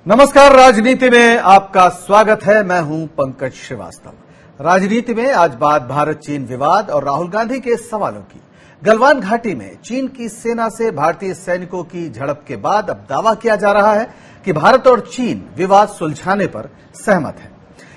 नमस्कार, राजनीति में आपका स्वागत है। मैं हूं पंकज श्रीवास्तव। राजनीति में आज बात भारत चीन विवाद और राहुल गांधी के सवालों की। गलवान घाटी में चीन की सेना से भारतीय सैनिकों की झड़प के बाद अब दावा किया जा रहा है कि भारत और चीन विवाद सुलझाने पर सहमत है।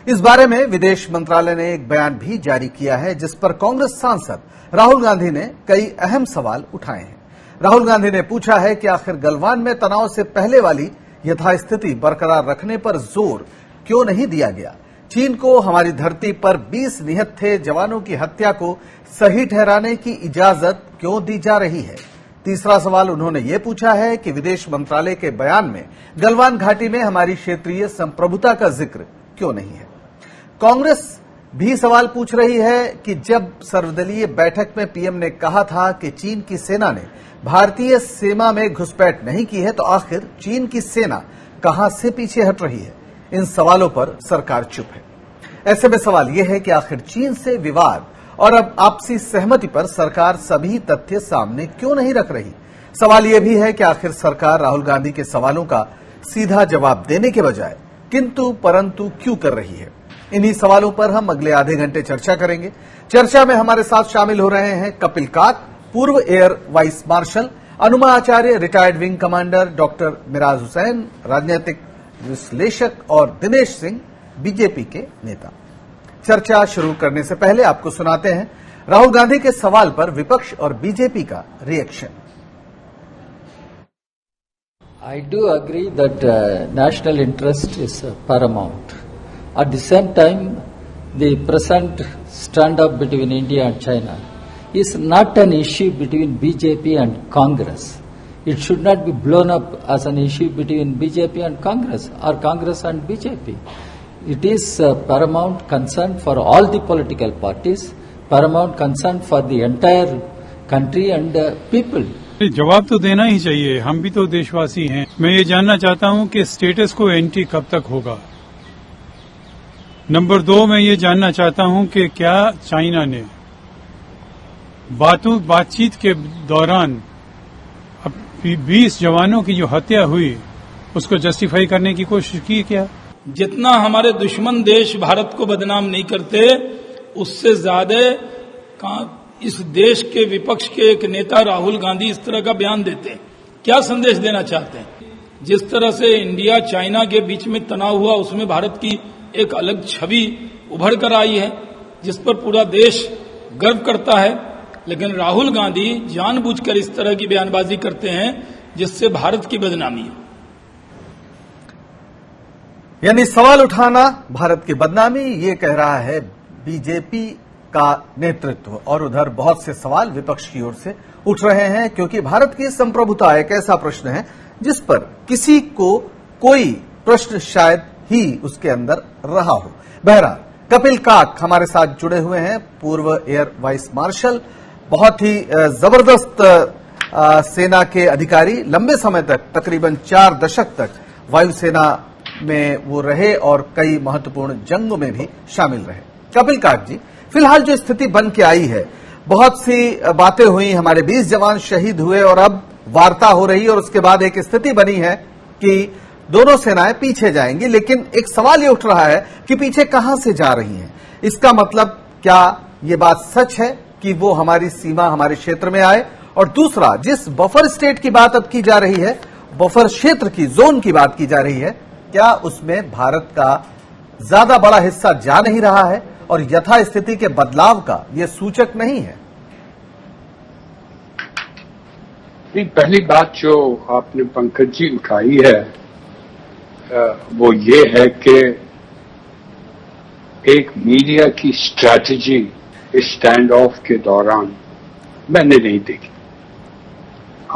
इस बारे में विदेश मंत्रालय ने एक बयान भी जारी किया है, जिस पर कांग्रेस सांसद राहुल गांधी ने कई अहम सवाल उठाए हैं। राहुल गांधी ने पूछा है कि आखिर गलवान में तनाव से पहले वाली यथास्थिति बरकरार रखने पर जोर क्यों नहीं दिया गया। चीन को हमारी धरती पर 20 निहत्थे जवानों की हत्या को सही ठहराने की इजाजत क्यों दी जा रही है। तीसरा सवाल उन्होंने ये पूछा है कि विदेश मंत्रालय के बयान में गलवान घाटी में हमारी क्षेत्रीय संप्रभुता का जिक्र क्यों नहीं है। कांग्रेस भी सवाल पूछ रही है कि जब सर्वदलीय बैठक में पीएम ने कहा था कि चीन की सेना ने भारतीय सीमा में घुसपैठ नहीं की है, तो आखिर चीन की सेना कहां से पीछे हट रही है। इन सवालों पर सरकार चुप है। ऐसे में सवाल यह है कि आखिर चीन से विवाद और अब आपसी सहमति पर सरकार सभी तथ्य सामने क्यों नहीं रख रही। सवाल यह भी है कि आखिर सरकार राहुल गांधी के सवालों का सीधा जवाब देने के बजाय किंतु परंतु क्यों कर रही है। इन्हीं सवालों पर हम अगले आधे घंटे चर्चा करेंगे। चर्चा में हमारे साथ शामिल हो रहे हैं कपिल काक, पूर्व air vice marshal, Anuma Acharya, retired wing commander, doctor Meraj Hussain, राजनीतिक विश्लेषक, और दिनेश सिंह, बीजेपी के नेता। चर्चा शुरू करने से पहले आपको सुनाते हैं राहुल गांधी के सवाल पर विपक्ष और बीजेपी का reaction. I do agree that national interest is paramount. At the same time, the present stand-up between India and China is not an issue between BJP and Congress. It should not be blown up as an issue between BJP and Congress or Congress and BJP. It is paramount concern for all the political parties, paramount concern for the entire country and people. जवाब तो देना ही चाहिए, हम भी तो देशवासी हैं। मैं ये जानना चाहता हूं कि स्टेटस को एंटी कब तक होगा। नंबर 2, मैं ये जानना चाहता हूं कि क्या चाइना ने बातचीत के दौरान 20 जवानों की जो हत्या हुई उसको जस्टिफाई करने की कोशिश की क्या। जितना हमारे दुश्मन देश भारत को बदनाम नहीं करते, उससे ज्यादा इस देश के विपक्ष के एक नेता राहुल गांधी इस तरह का बयान देते हैं। क्या संदेश देना चाहते हैं। जिस तरह से इंडिया चाइना के बीच में तनाव हुआ, उसमें भारत की एक अलग छवि उभर कर आई है, जिस पर पूरा देश गर्व करता है। लेकिन राहुल गांधी जानबूझकर इस तरह की बयानबाजी करते हैं जिससे भारत की बदनामी है। यानी सवाल उठाना भारत की बदनामी, ये कह रहा है बीजेपी का नेतृत्व। और उधर बहुत से सवाल विपक्ष की ओर से उठ रहे हैं, क्योंकि भारत की संप्रभुता एक ऐसा प्रश्न है जिस पर किसी को कोई प्रश्न शायद ही उसके अंदर रहा हो। बहरहाल कपिल काक हमारे साथ जुड़े हुए हैं, पूर्व एयर वाइस मार्शल, बहुत ही जबरदस्त सेना के अधिकारी, लंबे समय तक तकरीबन 4 दशक तक वायुसेना में वो रहे और कई महत्वपूर्ण जंगों में भी शामिल रहे। कपिल काक जी, फिलहाल जो स्थिति बन के आई है, बहुत सी बातें हुई, हमारे 20 जवान शहीद हुए और अब वार्ता हो रही है और उसके बाद एक स्थिति बनी है कि दोनों सेनाएं पीछे जाएंगी। लेकिन एक सवाल ये उठ रहा है कि पीछे कहां से जा रही हैं। इसका मतलब क्या ये बात सच है कि वो हमारी सीमा, हमारे क्षेत्र में आए। और दूसरा, जिस बफर स्टेट की बात अब की जा रही है, बफर क्षेत्र की, जोन की बात की जा रही है, क्या उसमें भारत का ज्यादा बड़ा हिस्सा जा नहीं रहा है और यथास्थिति के बदलाव का यह सूचक नहीं है। पहली बात जो आपने पंकज जी उठाई है वो ये है कि एक मीडिया की स्ट्रैटेजी इस स्टैंड ऑफ के दौरान मैंने नहीं देखी।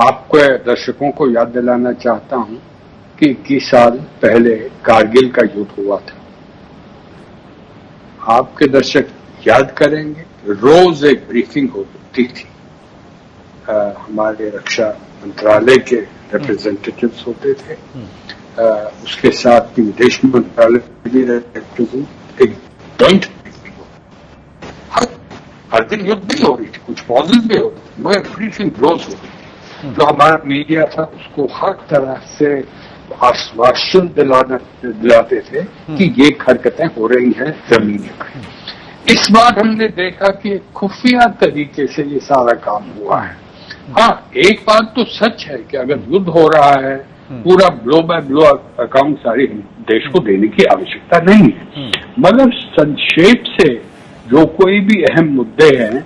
आपको दर्शकों को याद दिलाना चाहता हूं कि 21 साल पहले कारगिल का युद्ध हुआ था। आपके दर्शक याद करेंगे, रोज एक ब्रीफिंग होती थी। हमारे रक्षा मंत्रालय के रिप्रेजेंटेटिव्स होते थे, उसके साथ विदेश मंत्रालय भी एक जॉइंट हर दिन युद्ध भी हो रही थी, कुछ पॉजेज भी हो रही थी, मगर ब्रीफिंग रोज होती थी। जो हमारा मीडिया था उसको हर तरह से आश्वासन दिलाते थे कि ये हरकतें हो रही हैं जमीन पर। इस बार हमने देखा कि खुफिया तरीके से ये सारा काम हुआ है। हाँ, एक बात तो सच है कि अगर युद्ध हो रहा है, पूरा ब्लो बाय ब्लो अकाउंट सारी देश को देने की आवश्यकता नहीं है, मगर संक्षेप से जो कोई भी अहम मुद्दे हैं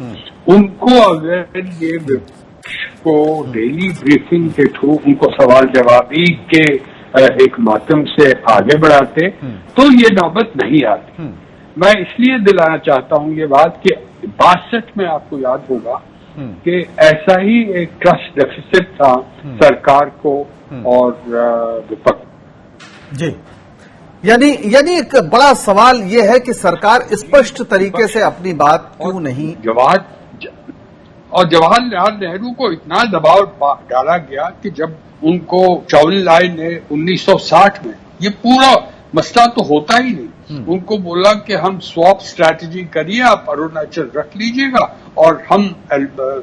उनको अगर ये विपक्ष को डेली ब्रीफिंग के थ्रू उनको सवाल जवाबी के एक माध्यम से आगे बढ़ाते तो ये नौबत नहीं आती। मैं इसलिए दिलाना चाहता हूं ये बात कि 62 में आपको याद होगा कि ऐसा ही एक ट्रस्ट डेफिसिट था सरकार को और विपक्ष। जी, यानी एक बड़ा सवाल ये है कि सरकार स्पष्ट तरीके से अपनी बात क्यों नहीं। जवाहरलाल नेहरू को इतना दबाव डाला गया कि जब उनको चावल ने 1960 में, ये पूरा मसला तो होता ही नहीं, उनको बोला कि हम स्वैप स्ट्रैटेजी करिए, आप अरुणाचल रख लीजिएगा और हम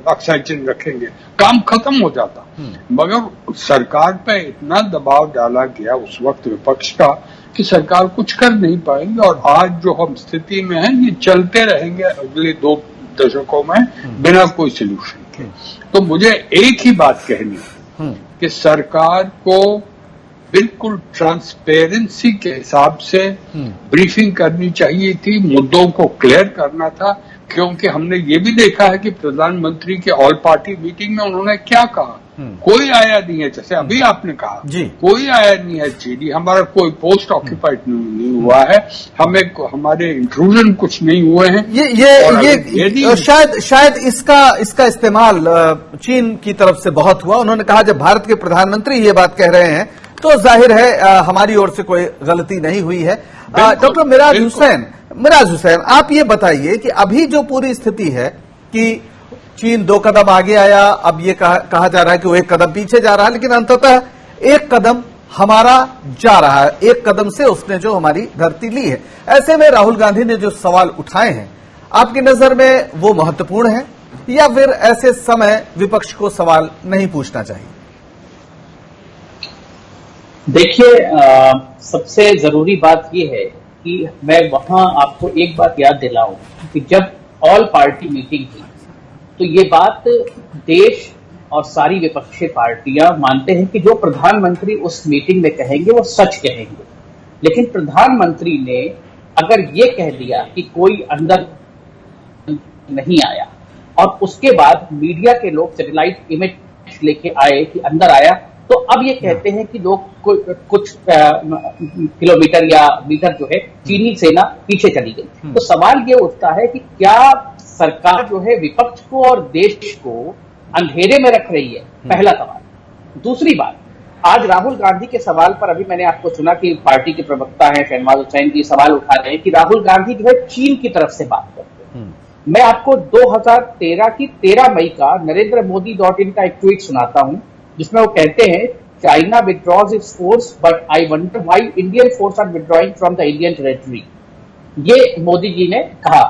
ऑक्सीजन रखेंगे, काम खत्म हो जाता। मगर सरकार पे इतना दबाव डाला गया उस वक्त विपक्ष का कि सरकार कुछ कर नहीं पाएगी और आज जो हम स्थिति में हैं ये चलते रहेंगे अगले 2 दशकों में बिना कोई सलूशन के। तो मुझे एक ही बात कहनी है कि सरकार को बिल्कुल ट्रांसपेरेंसी के हिसाब से ब्रीफिंग करनी चाहिए थी, मुद्दों को क्लियर करना था, क्योंकि हमने ये भी देखा है कि प्रधानमंत्री के ऑल पार्टी मीटिंग में उन्होंने क्या कहा, कोई आया नहीं है, जैसे अभी आपने कहा कोई आया नहीं है जीडी, हमारा कोई पोस्ट ऑक्यूपाइड नहीं हुआ है, हमें हमारे इंट्रूजन कुछ नहीं हुए हैं। ये शायद इसका इस्तेमाल चीन की तरफ से बहुत हुआ। उन्होंने कहा जब भारत के प्रधानमंत्री ये बात कह रहे हैं तो जाहिर है हमारी ओर से कोई गलती नहीं हुई है। डॉक्टर मिराज हुसैन, आप ये बताइए कि अभी जो पूरी स्थिति है कि चीन 2 कदम आगे आया, अब ये कहा जा रहा है कि वो 1 कदम पीछे जा रहा है, लेकिन अंततः 1 कदम हमारा जा रहा है, 1 कदम से उसने जो हमारी धरती ली है। ऐसे में राहुल गांधी ने जो सवाल उठाए हैं, आपकी नजर में वो महत्वपूर्ण है या फिर ऐसे समय विपक्ष को सवाल नहीं पूछना चाहिए? देखिए, सबसे जरूरी बात यह है कि मैं वहां आपको एक बात याद दिलाऊं कि जब ऑल पार्टी मीटिंग थी तो ये बात देश और सारी विपक्षी पार्टियां मानते हैं कि जो प्रधानमंत्री उस मीटिंग में कहेंगे वो सच कहेंगे। लेकिन प्रधानमंत्री ने अगर ये कह दिया कि कोई अंदर नहीं आया और उसके बाद मीडिया के लोग सैटेलाइट इमेज लेके आए कि अंदर आया, तो अब ये कहते हैं कि लोग कुछ किलोमीटर या मीटर जो है चीनी सेना पीछे चली गई। तो सवाल ये उठता है कि क्या सरकार जो है विपक्ष को और देश को अंधेरे में रख रही है, पहला सवाल। दूसरी बात, आज राहुल गांधी के सवाल पर अभी मैंने आपको सुना कि पार्टी के प्रवक्ता हैं शहनवाज हुसैन जी सवाल उठा रहे हैं कि राहुल गांधी जो है चीन की तरफ से बात करते हैं। मैं आपको 2013 की 13 मई का NarendraModi.in का एक ट्वीट सुनाता हूं जिसमें वो कहते हैं China withdraws its force but I wonder why Indian force are withdrawing from the Indian territory. ये मोदी जी ने कहा।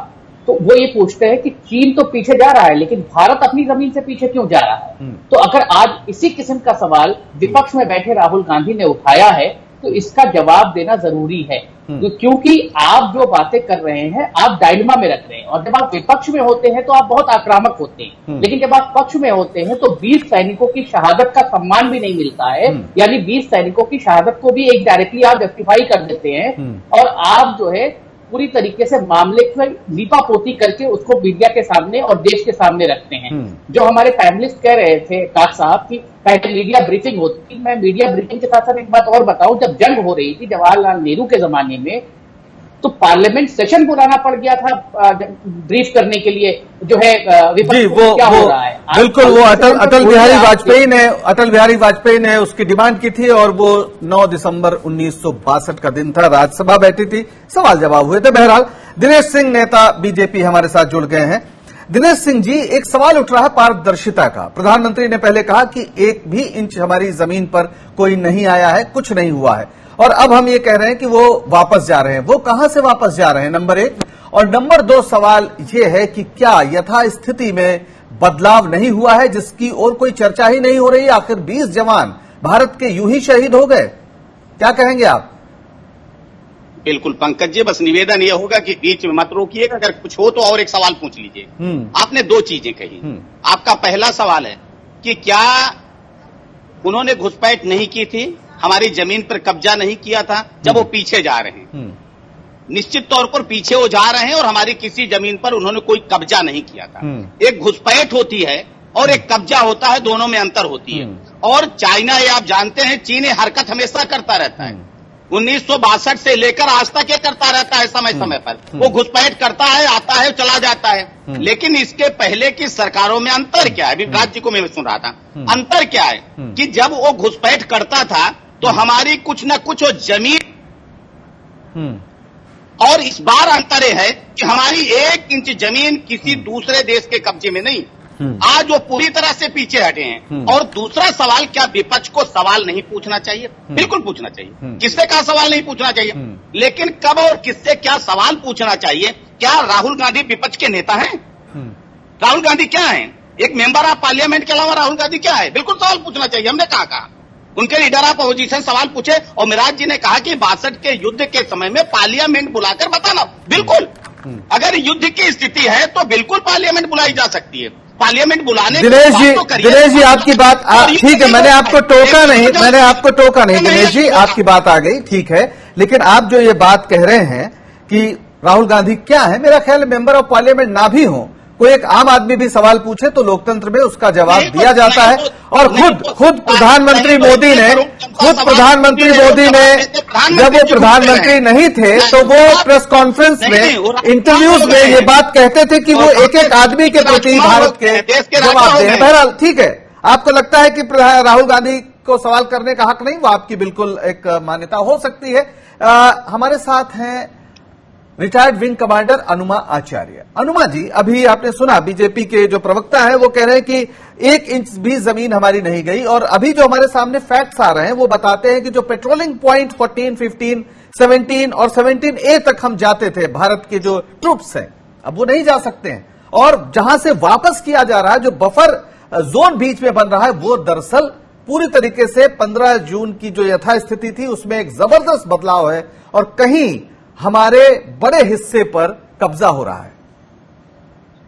तो वो ये पूछते हैं कि चीन तो पीछे जा रहा है लेकिन भारत अपनी जमीन से पीछे क्यों जा रहा है। तो अगर आज इसी किस्म का सवाल विपक्ष में बैठे राहुल गांधी ने उठाया है तो इसका जवाब देना जरूरी है, क्योंकि आप जो बातें कर रहे हैं आप डायलेमा में रख रहे हैं। और जब आप विपक्ष में होते हैं तो आप बहुत आक्रामक होते हैं, लेकिन जब आप पक्ष में होते हैं तो 20 सैनिकों की शहादत का सम्मान भी नहीं मिलता है। यानी 20 सैनिकों की शहादत को भी एक डायरेक्टली आप जस्टिफाई कर देते हैं और आप जो है पूरी तरीके से मामले की लीपापोती करके उसको मीडिया के सामने और देश के सामने रखते हैं। जो हमारे पैनलिस्ट कह रहे थे काश साहब की पहले मीडिया ब्रीफिंग होती थी, मैं मीडिया ब्रीफिंग के साथ साथ एक बात और बताऊं, जब जंग हो रही थी जवाहरलाल नेहरू के जमाने में तो पार्लियामेंट सेशन बुलाना पड़ गया था ब्रीफ करने के लिए जो है विपक्ष को क्या हो रहा है। बिल्कुल, वो अटल बिहारी वाजपेयी ने उसकी डिमांड की थी और वो 9 दिसंबर 1962 का दिन था, राज्यसभा बैठी थी, सवाल जवाब हुए थे। बहरहाल दिनेश सिंह नेता बीजेपी हमारे साथ जुड़ गए हैं। दिनेश सिंह जी, एक सवाल उठ रहा है पारदर्शिता का। प्रधानमंत्री ने पहले कहा कि 1 भी इंच हमारी जमीन पर कोई नहीं आया है, कुछ नहीं हुआ है, और अब हम ये कह रहे हैं कि वो वापस जा रहे हैं। वो कहां से वापस जा रहे हैं, नंबर 1। और नंबर 2 सवाल ये है कि क्या यथास्थिति में बदलाव नहीं हुआ है जिसकी और कोई चर्चा ही नहीं हो रही? आखिर 20 जवान भारत के यूं ही शहीद हो गए, क्या कहेंगे आप? बिल्कुल पंकज जी, बस निवेदन ये होगा कि बीच में मत रोकिएगा, अगर कुछ हो तो और एक सवाल पूछ लीजिए। आपने दो चीजें कही। आपका पहला सवाल है कि क्या उन्होंने घुसपैठ नहीं की थी, हमारी जमीन पर कब्जा नहीं किया था जब वो पीछे जा रहे हैं। निश्चित तौर पर पीछे वो जा रहे हैं और हमारी किसी जमीन पर उन्होंने कोई कब्जा नहीं किया था। एक घुसपैठ होती है और एक कब्जा होता है, दोनों में अंतर होती है। और चाइना, ये आप जानते हैं, चीन ये हरकत हमेशा करता रहता है। 1962 से लेकर आज तक ये करता रहता है, समय समय पर वो घुसपैठ करता है, आता है, चला जाता है। लेकिन इसके पहले की सरकारों में अंतर क्या है, अभी राज्य को मैं सुन रहा था, अंतर क्या है कि जब वो घुसपैठ करता था तो हमारी कुछ न कुछ वो जमीन, और इस बार अंतर है कि हमारी 1 इंच जमीन किसी दूसरे देश के कब्जे में नहीं। आज वो पूरी तरह से पीछे हटे हैं। और दूसरा सवाल, क्या विपक्ष को सवाल नहीं पूछना चाहिए? बिल्कुल पूछना चाहिए। किससे कहा सवाल नहीं पूछना चाहिए, लेकिन कब और किससे क्या सवाल पूछना चाहिए? क्या राहुल गांधी विपक्ष के नेता हैं? राहुल गांधी क्या है? एक मेंबर ऑफ पार्लियामेंट के अलावा राहुल गांधी क्या है? बिल्कुल सवाल पूछना चाहिए। हमने कहा उनके लीडर ऑफ अपोजिशन सवाल पूछे, और मिराज जी ने कहा कि 62 के युद्ध के समय में पार्लियामेंट बुलाकर बताना। बिल्कुल, अगर युद्ध की स्थिति है तो बिल्कुल पार्लियामेंट बुलाई जा सकती है। पार्लियामेंट बुलाने दिनेश जी आपकी बात ठीक है, मैंने आपको टोका नहीं दिनेश जी, आपकी बात आ गई, ठीक है। लेकिन आप जो ये बात कह रहे हैं कि राहुल गांधी क्या है, मेरा ख्याल है मेंबर ऑफ पार्लियामेंट ना भी हो, कोई एक आम आदमी भी सवाल पूछे तो लोकतंत्र में उसका जवाब दिया जाता है। और खुद प्रधानमंत्री मोदी ने जब वो प्रधानमंत्री नहीं थे तो वो प्रेस कॉन्फ्रेंस में, इंटरव्यूज में ये बात कहते थे कि वो एक एक आदमी के प्रति भारत के जवाब दें। बहरहाल ठीक है, आपको लगता है कि राहुल गांधी को सवाल करने का हक नहीं, वो आपकी बिल्कुल एक मान्यता हो सकती है। हमारे साथ हैं रिटायर्ड विंग कमांडर अनुमा आचार्य। अनुमा जी, अभी आपने सुना बीजेपी के जो प्रवक्ता है वो कह रहे हैं कि 1 इंच भी जमीन हमारी नहीं गई, और अभी जो हमारे सामने फैक्ट्स आ रहे हैं वो बताते हैं कि जो पेट्रोलिंग पॉइंट 14, 15, 17 और 17A तक हम जाते थे, भारत के जो ट्रूप्स हैं अब वो नहीं जा सकते हैं, और जहां से वापस किया जा रहा है, जो बफर जोन बीच में बन रहा है, वो दरअसल पूरी तरीके से 15 जून की जो यथास्थिति थी उसमें एक जबरदस्त बदलाव है, और कहीं हमारे बड़े हिस्से पर कब्जा हो रहा है।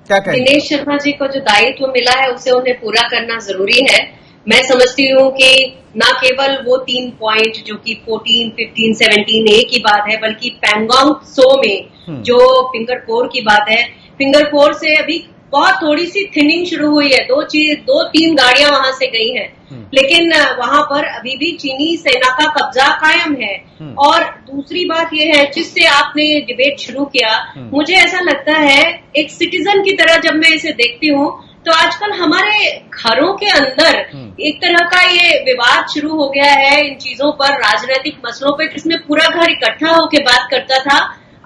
क्या कहें? दिनेश शर्मा जी को जो दायित्व मिला है उसे उन्हें पूरा करना जरूरी है। मैं समझती हूँ कि न केवल वो 3 पॉइंट जो कि 14, 15, 17A की बात है, बल्कि पैंगोंग त्सो में जो फिंगर 4 की बात है, फिंगर 4 से अभी बहुत थोड़ी सी थिनिंग शुरू हुई है, 2-3 गाड़ियां वहां से गई हैं, लेकिन वहां पर अभी भी चीनी सेना का कब्जा कायम है। और दूसरी बात यह है, जिससे आपने ये डिबेट शुरू किया, मुझे ऐसा लगता है एक सिटीजन की तरह जब मैं इसे देखती हूँ तो आजकल हमारे घरों के अंदर एक तरह का ये विवाद शुरू हो गया है इन चीजों पर, राजनीतिक मसलों पर, जिसमें पूरा घर इकट्ठा होकर बात करता था।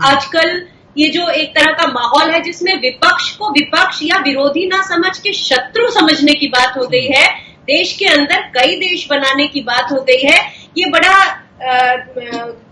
आजकल ये जो एक तरह का माहौल है जिसमें विपक्ष को विपक्ष या विरोधी ना समझ के शत्रु समझने की बात हो गई है, देश के अंदर कई देश बनाने की बात हो गई है, ये बड़ा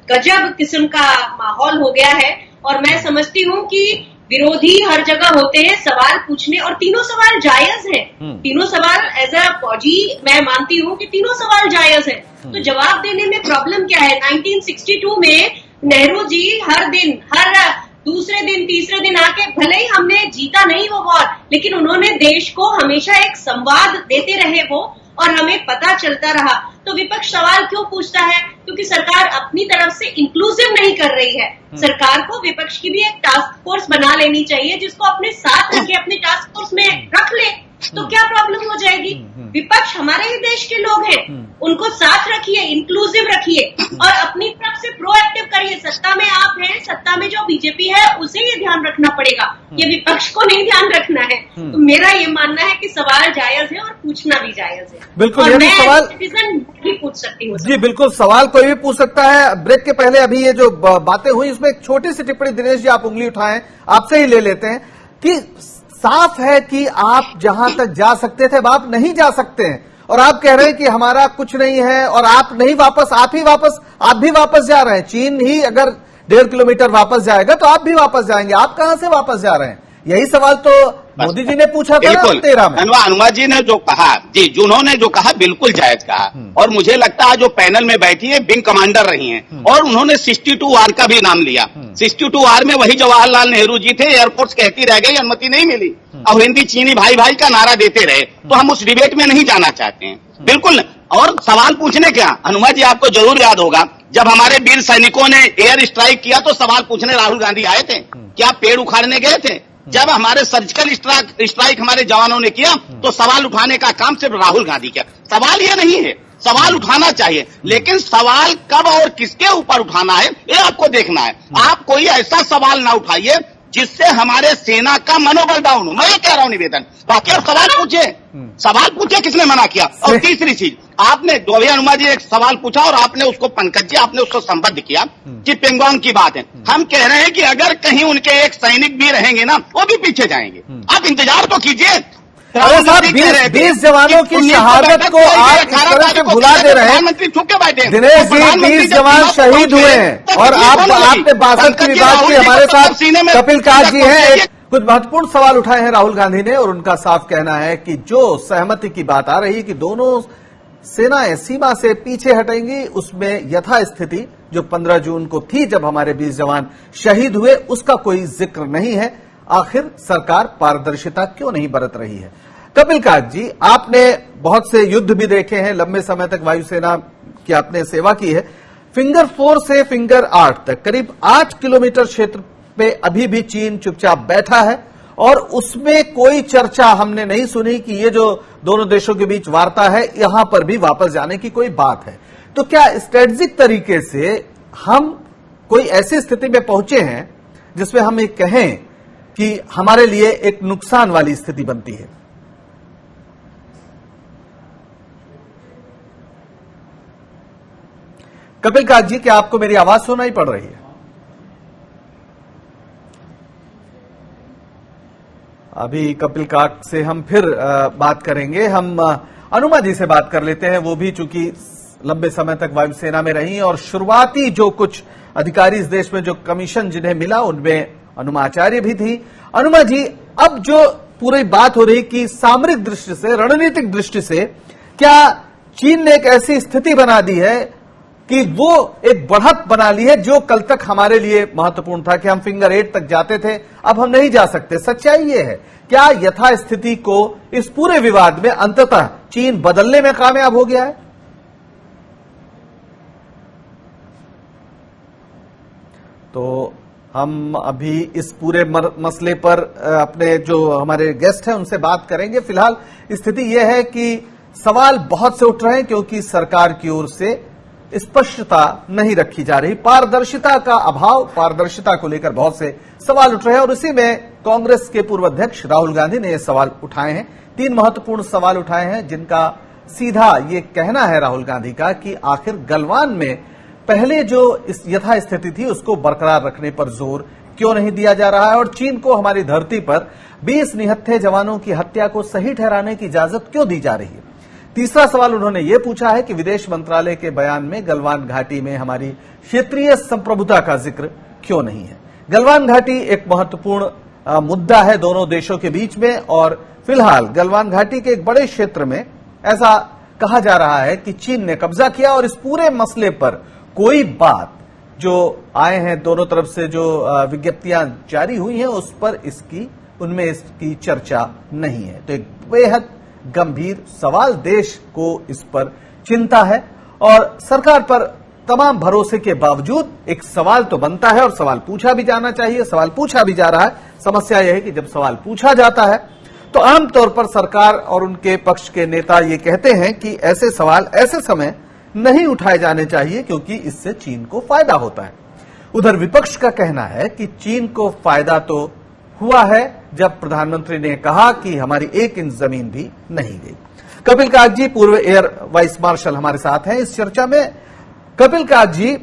गजब किस्म का माहौल हो गया है। और मैं समझती हूँ कि विरोधी हर जगह होते हैं सवाल पूछने, और तीनों सवाल जायज हैं। तीनों सवाल एज अ फौजी मैं मानती हूँ कि तीनों सवाल जायज है। तो जवाब देने में प्रॉब्लम क्या है? 1962 में नेहरू जी हर दिन, हर दूसरे दिन, तीसरे दिन आके, भले ही हमने जीता नहीं वो वॉर, लेकिन उन्होंने देश को हमेशा एक संवाद देते रहे वो, और हमें पता चलता रहा। तो विपक्ष सवाल क्यों पूछता है? क्योंकि सरकार अपनी तरफ से इंक्लूसिव नहीं कर रही है। सरकार को विपक्ष की भी एक टास्क फोर्स बना लेनी चाहिए, जिसको अपने साथ रखे, अपने टास्क फोर्स में रख ले, तो क्या प्रॉब्लम हो जाएगी? विपक्ष हमारे ही देश के लोग हैं, उनको साथ रखिए, इंक्लूसिव रखिए, और अपनी तरफ से प्रोएक्टिव करिए। सत्ता में आप हैं, सत्ता में जो बीजेपी है उसे ये ध्यान रखना पड़ेगा, ये विपक्ष को नहीं ध्यान रखना है। तो मेरा ये मानना है कि सवाल जायज है और पूछना भी जायज है। बिल्कुल, मैं सवाल सिटीजन भी पूछ सकती हूँ जी, बिल्कुल सवाल कोई भी पूछ सकता है। ब्रेक के पहले अभी ये जो बातें हुई उसमें एक छोटी सी टिप्पणी दिनेश जी, आप उंगली उठाएं, आपसे ही ले लेते हैं कि साफ है कि आप जहां तक जा सकते थे अब आप नहीं जा सकते हैं, और आप कह रहे हैं कि हमारा कुछ नहीं है, और आप नहीं वापस, आप भी वापस जा रहे हैं। चीन ही अगर 1.5 किलोमीटर वापस जाएगा तो आप भी वापस जाएंगे, आप कहां से वापस जा रहे हैं? यही सवाल तो मोदी जी ने पूछा था ना बिल्कुल 13 में। अनुमा जी ने जो कहा, जी जिन्होंने जो कहा बिल्कुल जायज कहा, और मुझे लगता है जो पैनल में बैठी है विंग कमांडर रही हैं, और उन्होंने 62R का भी नाम लिया। 62R में वही जवाहरलाल नेहरू जी थे, एयरफोर्स कहती रह गई, अनुमति नहीं मिली, अब हिंदी चीनी भाई भाई का नारा देते रहे, तो हम उस डिबेट में नहीं जाना चाहते हैं, बिल्कुल। और सवाल पूछने क्या, अनुमा जी आपको जरूर याद होगा, जब हमारे वीर सैनिकों ने एयर स्ट्राइक किया तो सवाल पूछने राहुल गांधी आए थे, क्या पेड़ उखाड़ने गए थे? जब हमारे सर्जिकल स्ट्राइक हमारे जवानों ने किया तो सवाल उठाने का काम सिर्फ राहुल गांधी किया। सवाल ये नहीं है, सवाल उठाना चाहिए, लेकिन सवाल कब और किसके ऊपर उठाना है ये आपको देखना है। आप कोई ऐसा सवाल ना उठाइए जिससे हमारे सेना का मनोबल डाउन हो। मैं ये कह रहा हूं निवेदन, बाकी आप सवाल पूछे किसने मना किया। और तीसरी चीज, आपने अनुमा जी एक सवाल पूछा और आपने उसको पंकज जी आपने उसको संबद्ध किया कि पेंगोंग की बात है। हम कह रहे हैं कि अगर कहीं उनके एक सैनिक भी रहेंगे ना, वो भी पीछे जाएंगे, आप इंतजार तो कीजिए। अरे साहब 20 जवानों की शहादत को आप इस तरह से भुला दे रहे हैं। प्रधानमंत्री छुप के बैठे, दिनेश जी 20 जवान शहीद हुए हैं और आपने 62 की बात की। हमारे साथ कपिल कांत जी हैं। कुछ महत्वपूर्ण सवाल उठाए हैं राहुल गांधी ने, और उनका साफ कहना है कि जो सहमति की बात आ रही कि दोनों सेनाएं सीमा से पीछे हटेंगी, उसमें यथास्थिति जो 15 जून को थी जब हमारे 20 जवान शहीद हुए, उसका कोई जिक्र नहीं है। आखिर सरकार पारदर्शिता क्यों नहीं बरत रही है? कपिल कांत जी, आपने बहुत से युद्ध भी देखे हैं, लंबे समय तक वायुसेना की आपने सेवा की है। फिंगर 4 से फिंगर 8 तक करीब 8 किलोमीटर क्षेत्र पे अभी भी चीन चुपचाप बैठा है, और उसमें कोई चर्चा हमने नहीं सुनी कि ये जो दोनों देशों के बीच वार्ता है, यहां पर भी वापस जाने की कोई बात है। तो क्या स्ट्रेटेजिक तरीके से हम कोई ऐसी स्थिति में पहुंचे हैं जिसमें हम ये कहें कि हमारे लिए एक नुकसान वाली स्थिति बनती है? कपिल कांत जी, क्या आपको मेरी आवाज सुनाई पड़ रही है? अभी कपिल कांत से हम फिर बात करेंगे। हम अनुमा जी से बात कर लेते हैं। वो भी चूंकि लंबे समय तक वायुसेना में रही और शुरुआती जो कुछ अधिकारी इस देश में जो कमीशन जिन्हें मिला उनमें अनुमा आचार्य भी थी। अनुमा जी, अब जो पूरी बात हो रही कि सामरिक दृष्टि से, रणनीतिक दृष्टि से क्या चीन ने एक ऐसी स्थिति बना दी है कि वो एक बढ़त बना ली है जो कल तक हमारे लिए महत्वपूर्ण था कि हम फिंगर 8 तक जाते थे, अब हम नहीं जा सकते। सच्चाई ये है, क्या यथास्थिति को इस पूरे विवाद में अंततः चीन बदलने में कामयाब हो गया है? तो हम अभी इस पूरे मसले पर अपने जो हमारे गेस्ट हैं उनसे बात करेंगे। फिलहाल स्थिति यह है कि सवाल बहुत से उठ रहे हैं क्योंकि सरकार की ओर से स्पष्टता नहीं रखी जा रही, पारदर्शिता का अभाव, पारदर्शिता को लेकर बहुत से सवाल उठ रहे हैं। और इसी में कांग्रेस के पूर्व अध्यक्ष राहुल गांधी ने ये सवाल उठाए हैं। 3 महत्वपूर्ण सवाल उठाए हैं जिनका सीधा ये कहना है राहुल गांधी का कि आखिर गलवान में पहले जो इस यथास्थिति थी उसको बरकरार रखने पर जोर क्यों नहीं दिया जा रहा है, और चीन को हमारी धरती पर 20 निहत्थे जवानों की हत्या को सही ठहराने की इजाजत क्यों दी जा रही है। तीसरा सवाल उन्होंने ये पूछा है कि विदेश मंत्रालय के बयान में गलवान घाटी में हमारी क्षेत्रीय संप्रभुता का जिक्र क्यों नहीं है। गलवान घाटी एक महत्वपूर्ण मुद्दा है दोनों देशों के बीच में, और फिलहाल गलवान घाटी के एक बड़े क्षेत्र में ऐसा कहा जा रहा है कि चीन ने कब्जा किया, और इस पूरे मसले पर कोई बात जो आए हैं दोनों तरफ से जो विज्ञप्तियां जारी हुई हैं उस पर उनमें इसकी चर्चा नहीं है। तो एक बेहद गंभीर सवाल, देश को इस पर चिंता है, और सरकार पर तमाम भरोसे के बावजूद एक सवाल तो बनता है और सवाल पूछा भी जाना चाहिए। सवाल पूछा भी जा रहा है। समस्या यह है कि जब सवाल पूछा जाता है तो आमतौर पर सरकार और उनके पक्ष के नेता ये कहते हैं कि ऐसे सवाल ऐसे समय नहीं उठाए जाने चाहिए क्योंकि इससे चीन को फायदा होता है। उधर विपक्ष का कहना है कि चीन को फायदा तो हुआ है जब प्रधानमंत्री ने कहा कि हमारी 1 इंच जमीन भी नहीं गई। कपिल कांत जी, पूर्व एयर वाइस मार्शल, हमारे साथ हैं इस चर्चा में। कपिल कांत जी,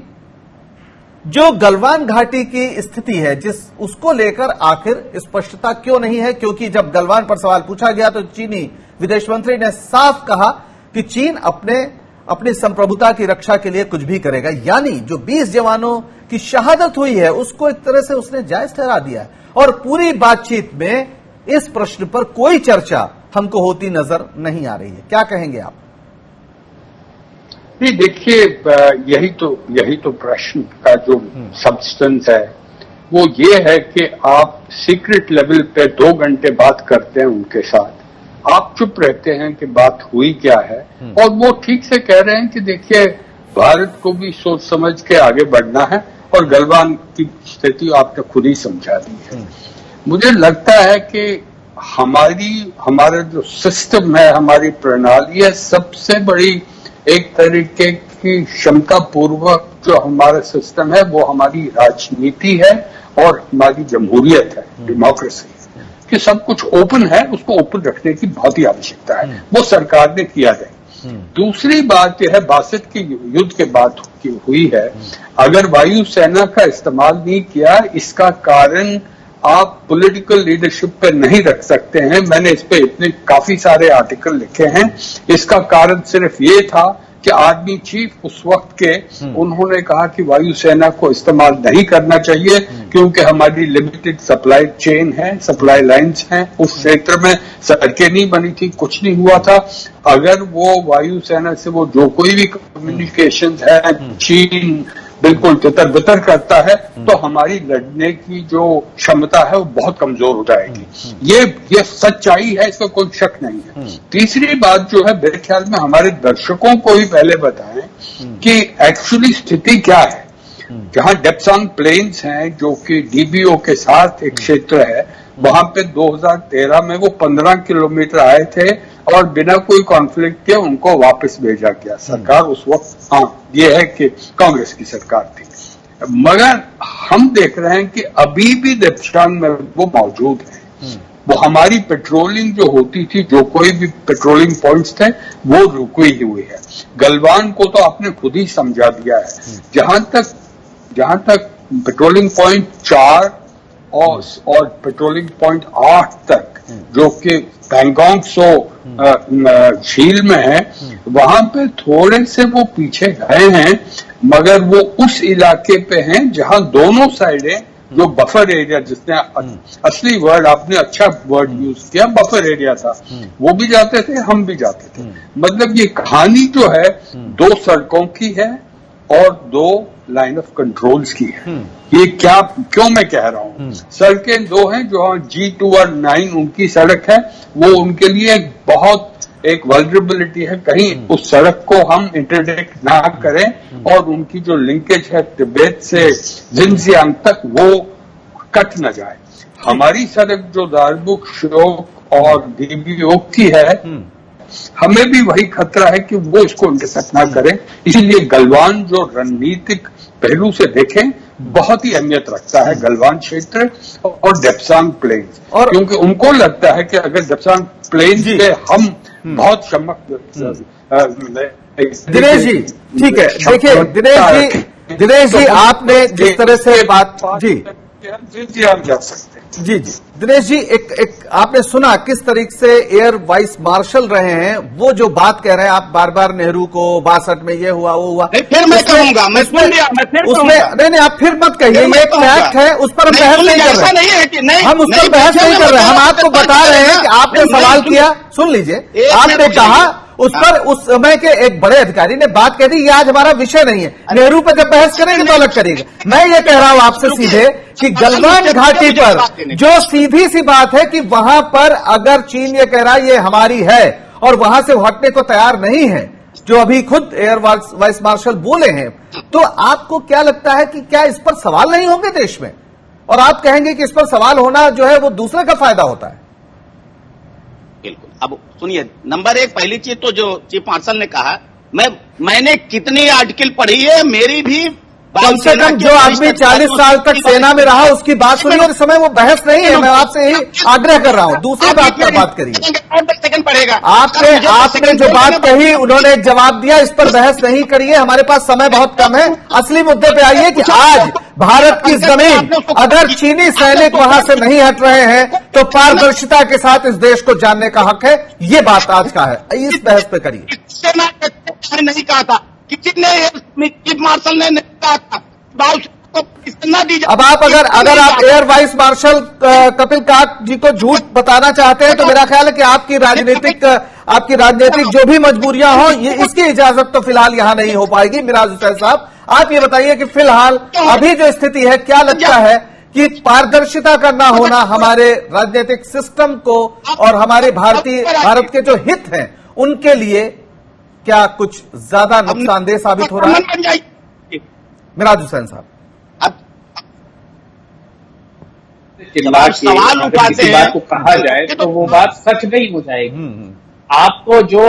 जो गलवान घाटी की स्थिति है उसको लेकर आखिर स्पष्टता क्यों नहीं है? क्योंकि जब गलवान पर सवाल पूछा गया तो चीनी विदेश मंत्री ने साफ कहा कि चीन अपनी संप्रभुता की रक्षा के लिए कुछ भी करेगा। यानी जो 20 जवानों की शहादत हुई है उसको एक तरह से उसने जायज ठहरा दिया है, और पूरी बातचीत में इस प्रश्न पर कोई चर्चा हमको होती नजर नहीं आ रही है। क्या कहेंगे आप? नहीं, देखिए, यही तो प्रश्न का जो सब्सटेंस है वो ये है कि आप सीक्रेट लेवल पे 2 घंटे बात करते हैं उनके साथ, आप चुप रहते हैं कि बात हुई क्या है, और वो ठीक से कह रहे हैं कि देखिए भारत को भी सोच समझ के आगे बढ़ना है, और गलवान की स्थिति आपने खुद ही समझा दी है। मुझे लगता है कि हमारा जो सिस्टम है, हमारी प्रणाली है, सबसे बड़ी एक तरीके की क्षमता पूर्वक जो हमारा सिस्टम है वो हमारी राजनीति है और हमारी जमहूरियत है, डेमोक्रेसी, कि सब कुछ ओपन है, उसको ओपन रखने की बहुत ही आवश्यकता है। वो सरकार ने किया है। दूसरी बात यह है, 62 के युद्ध के बाद हुई है, अगर वायुसेना का इस्तेमाल नहीं किया, इसका कारण आप पॉलिटिकल लीडरशिप पे नहीं रख सकते हैं। मैंने इस पे इतने काफी सारे आर्टिकल लिखे हैं। इसका कारण सिर्फ ये था कि आर्मी चीफ उस वक्त के उन्होंने कहा कि वायुसेना को इस्तेमाल नहीं करना चाहिए क्योंकि हमारी लिमिटेड सप्लाई चेन है, सप्लाई लाइंस हैं, उस क्षेत्र में सड़कें नहीं बनी थी, कुछ नहीं हुआ था। अगर वो वायुसेना से वो जो कोई भी कम्युनिकेशन है चीन बिल्कुल तितर बितर करता है तो हमारी लड़ने की जो क्षमता है वो बहुत कमजोर हो जाएगी। ये सच्चाई है, इसका कोई शक नहीं है। तीसरी बात जो है, मेरे ख्याल में हमारे दर्शकों को ही पहले बताएं कि एक्चुअली स्थिति क्या है। जहां डेप्सांग प्लेन्स हैं जो कि डीबीओ के साथ एक क्षेत्र है, वहां पे 2013 में वो 15 किलोमीटर आए थे और बिना कोई कॉन्फ्लिक्ट के उनको वापस भेजा गया। सरकार उस वक्त, ये है कि कांग्रेस की सरकार थी, मगर हम देख रहे हैं कि अभी भी डेप्सांग में वो मौजूद है। वो हमारी पेट्रोलिंग जो होती थी, जो कोई भी पेट्रोलिंग पॉइंट्स थे, वो रुकी हुई है। गलवान को तो आपने खुद ही समझा दिया है। जहां तक पेट्रोलिंग पॉइंट 4 और पेट्रोलिंग पॉइंट 8 तक जो कि पैंगोंग सो झील में है, वहां पे थोड़े से वो पीछे गए हैं, मगर वो उस इलाके पे हैं जहां दोनों साइडें जो बफर एरिया, जिसने असली वर्ड आपने अच्छा वर्ड यूज किया, बफर एरिया था, वो भी जाते थे, हम भी जाते थे। मतलब ये कहानी जो है 2 सड़कों की है और 2 लाइन ऑफ कंट्रोल्स की है। ये क्यों मैं कह रहा हूं, सड़कें 2 हैं, जो G2 और 9 उनकी सड़क है, वो उनके लिए बहुत एक वल्नरेबिलिटी है, कहीं उस सड़क को हम इंटरडिक्ट ना करें और उनकी जो लिंकेज है तिब्बत से जिनजियांग तक वो कट न जाए। हमारी सड़क जो दारबुक, शोक और डीबीओ की है, हमें भी वही खतरा है कि वो इसको इंटरसेप्ट ना करें। इसीलिए गलवान जो रणनीतिक पहलू से देखें बहुत ही अहमियत रखता है, गलवान क्षेत्र और डेप्सांग प्लेन्स, और क्योंकि उनको लगता है कि अगर डेप्सांग प्लेन्स पे हम बहुत दिनेश जी, ठीक है, देखिए दिनेश जी आपने जिस तरह से बात जी आप जा सकते हैं। जी दिनेश जी, एक आपने सुना किस तरीके से एयर वाइस मार्शल रहे हैं, वो जो बात कह रहे हैं आप बार बार, नेहरू को 62 में ये हुआ वो हुआ, फिर मैं कहूंगा, उसमें नहीं आप फिर मत कहिए, ये एक फैक्ट है, उस पर हम बहस नहीं कर रहे, हम उस पर बहस नहीं कर रहे, हम आपको बता रहे हैं कि आपने सवाल किया, सुन लीजिए, आपने कहा उस पर उस समय के एक बड़े अधिकारी ने बात कह दी, ये आज हमारा विषय नहीं है, नेहरू पर जब बहस करेंगे तो अलग करेगा। मैं ये कह रहा हूं आपसे सीधे कि गलवान घाटी पर जो सीधी सी बात है कि वहां पर अगर चीन ये कह रहा है ये हमारी है और वहां से हटने को तैयार नहीं है, जो अभी खुद एयर वाइस मार्शल बोले हैं, तो आपको क्या लगता है कि क्या इस पर सवाल नहीं होंगे देश में? और आप कहेंगे कि इस पर सवाल होना जो है वो दूसरे का फायदा होता है? बिल्कुल। अब सुनिए, नंबर 1 पहली चीज तो जो चीफ मार्शल ने कहा, मैंने कितनी आर्टिकल पढ़ी है, मेरी भी कम से कम जो आदमी 40 साल तक सेना में रहा उसकी बात सुनिए, और इस समय वो बहस नहीं है, मैं आपसे यही आग्रह कर रहा हूं, दूसरी बात पर बात करिए। सेकंड पड़ेगा, आपने जो बात कही उन्होंने एक जवाब दिया, इस पर बहस नहीं करिए, हमारे पास समय बहुत कम है। असली मुद्दे पे आइए कि आज भारत की जमीन, अगर चीनी सैनिक वहां से नहीं हट रहे हैं तो पारदर्शिता के साथ इस देश को जानने का हक है, ये बात आज का है, इस बहस पे करिए। नहीं कहा था, किसी ने चीफ मार्शल ने नहीं कहा था, आपको न दी जाए। अब आप अगर आप एयर वाइस मार्शल कपिल काक जी को झूठ बताना चाहते हैं तो मेरा ख्याल है कि आपकी राजनीतिक जो भी मजबूरियां हो, ये इसकी इजाजत तो फिलहाल यहां नहीं हो पाएगी। मिराज हुसैन साहब, आप ये बताइए कि फिलहाल अभी जो स्थिति है, क्या लगता है कि पारदर्शिता का ना होना हमारे राजनीतिक सिस्टम को और हमारे भारत के जो हित हैं उनके लिए क्या कुछ ज्यादा नुकसानदेह साबित हो रहा है? मिराज हुसैन साहब, सवाल उठाते बात को कहा जाए तो वो बात सच नहीं हो जाएगी। आपको जो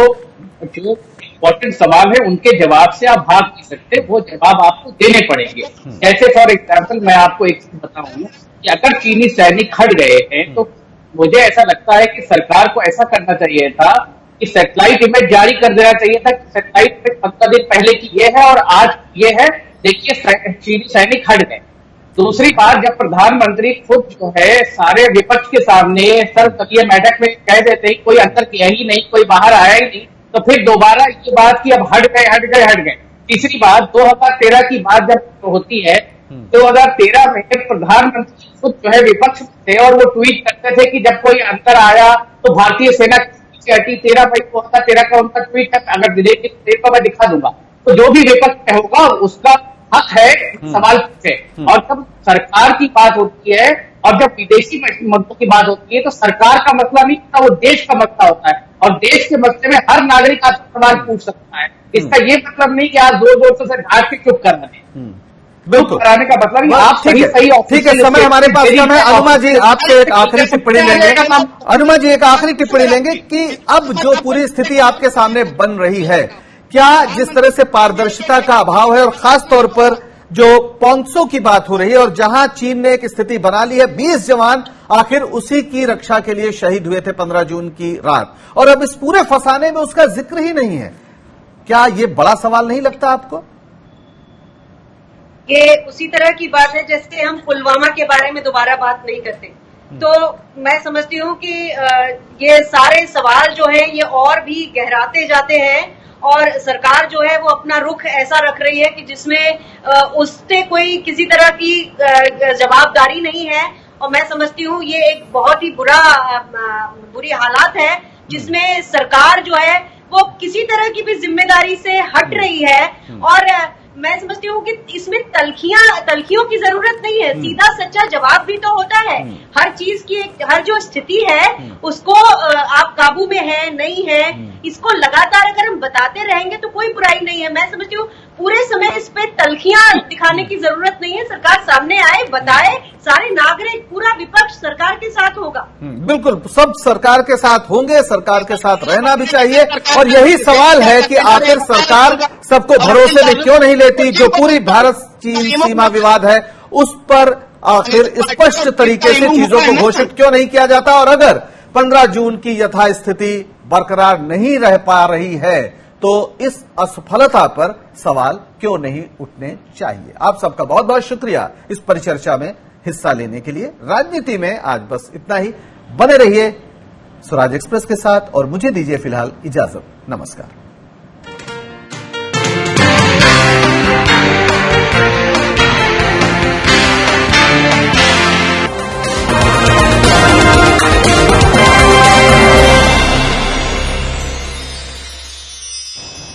इम्पोर्टेंट सवाल है उनके जवाब से आप भाग नहीं सकते, वो जवाब आपको देने पड़ेंगे। जैसे फॉर एग्जाम्पल मैं आपको एक चीज बताऊं कि अगर चीनी सैनिक हट गए हैं तो मुझे ऐसा लगता है कि सरकार को ऐसा करना चाहिए था कि सैटेलाइट इमेज जारी कर देना चाहिए था कि सैटेलाइट इमेज 15 दिन पहले की ये है और आज ये है, देखिए चीनी सैनिक हट गए। दूसरी बात, जब प्रधानमंत्री खुद जो है सारे विपक्ष के सामने सर्वदलीय बैठक में कह देते हैं कोई अंतर किया ही नहीं, कोई बाहर आया ही नहीं, तो फिर दोबारा ये बात की अब हट गए। तीसरी बात, 2013 की बात जब होती है, 2013 में प्रधानमंत्री खुद जो है विपक्ष थे और वो ट्वीट करते थे कि जब कोई अंतर आया तो भारतीय सेना पीछे हटी। 13 मई 2013 का उनका ट्वीट अगर देखो मैं दिखा दूंगा। तो जो भी विपक्ष होगा उसका हक है सवाल पूछे। और जब सरकार की बात होती है और जब विदेशी मुद्दों की बात होती है तो सरकार का मसला नहीं होता, वो देश का मसला होता है और देश के मसले में हर नागरिक आपसे सवाल पूछ सकता है। इसका ये मतलब नहीं कि आप जोर से ढाक के चुप कर रहे हैं। बिल्कुल कराने का मतलब नहीं, आप ठीक है। समय हमारे पास कम है। अनुमा जी, आपसे एक आखिरी टिप्पणी लेंगे। अनुमा जी, एक आखिरी टिप्पणी लेंगे कि अब जो पूरी स्थिति आपके सामने बन रही है, क्या जिस तरह से पारदर्शिता का अभाव है और खास तौर पर जो पॉन्सो की बात हो रही है और जहां चीन ने एक स्थिति बना ली है, 20 जवान आखिर उसी की रक्षा के लिए शहीद हुए थे 15 जून की रात, और अब इस पूरे फसाने में उसका जिक्र ही नहीं है, क्या ये बड़ा सवाल नहीं लगता आपको? ये उसी तरह की बात है जैसे हम पुलवामा के बारे में दोबारा बात नहीं करते। तो मैं समझती हूँ कि ये सारे सवाल जो है ये और भी गहराते जाते हैं और सरकार जो है वो अपना रुख ऐसा रख रही है कि जिसमें उससे कोई किसी तरह की जवाबदारी नहीं है। और मैं समझती हूँ ये एक बहुत ही बुरी हालात है जिसमें सरकार जो है वो किसी तरह की भी जिम्मेदारी से हट रही है। और मैं समझती हूँ कि इसमें तलखियों की जरूरत नहीं है, सीधा सच्चा जवाब भी तो होता है। हर चीज की हर जो स्थिति है उसको आप काबू में है नहीं है, इसको लगातार अगर हम बताते रहेंगे तो कोई बुराई नहीं है। मैं समझती हूँ पूरे समय इस पे तलखियां दिखाने की जरूरत नहीं है, सरकार सामने आए, बताए, सारे नागरिक, पूरा विपक्ष सरकार के साथ होगा। बिल्कुल, सब सरकार के साथ होंगे, सरकार के साथ रहना भी चाहिए। और यही सवाल है कि आखिर सरकार सबको भरोसे में क्यों नहीं लेती? जो पूरी भारत चीन सीमा विवाद है उस पर आखिर स्पष्ट तरीके से चीजों को घोषित क्यों नहीं किया जाता? और अगर 15 जून की यथास्थिति बरकरार नहीं रह पा रही है तो इस असफलता पर सवाल क्यों नहीं उठने चाहिए? आप सबका बहुत बहुत शुक्रिया इस परिचर्चा में हिस्सा लेने के लिए। राजनीति में आज बस इतना ही। बने रहिए स्वराज एक्सप्रेस के साथ और मुझे दीजिए फिलहाल इजाजत। नमस्कार।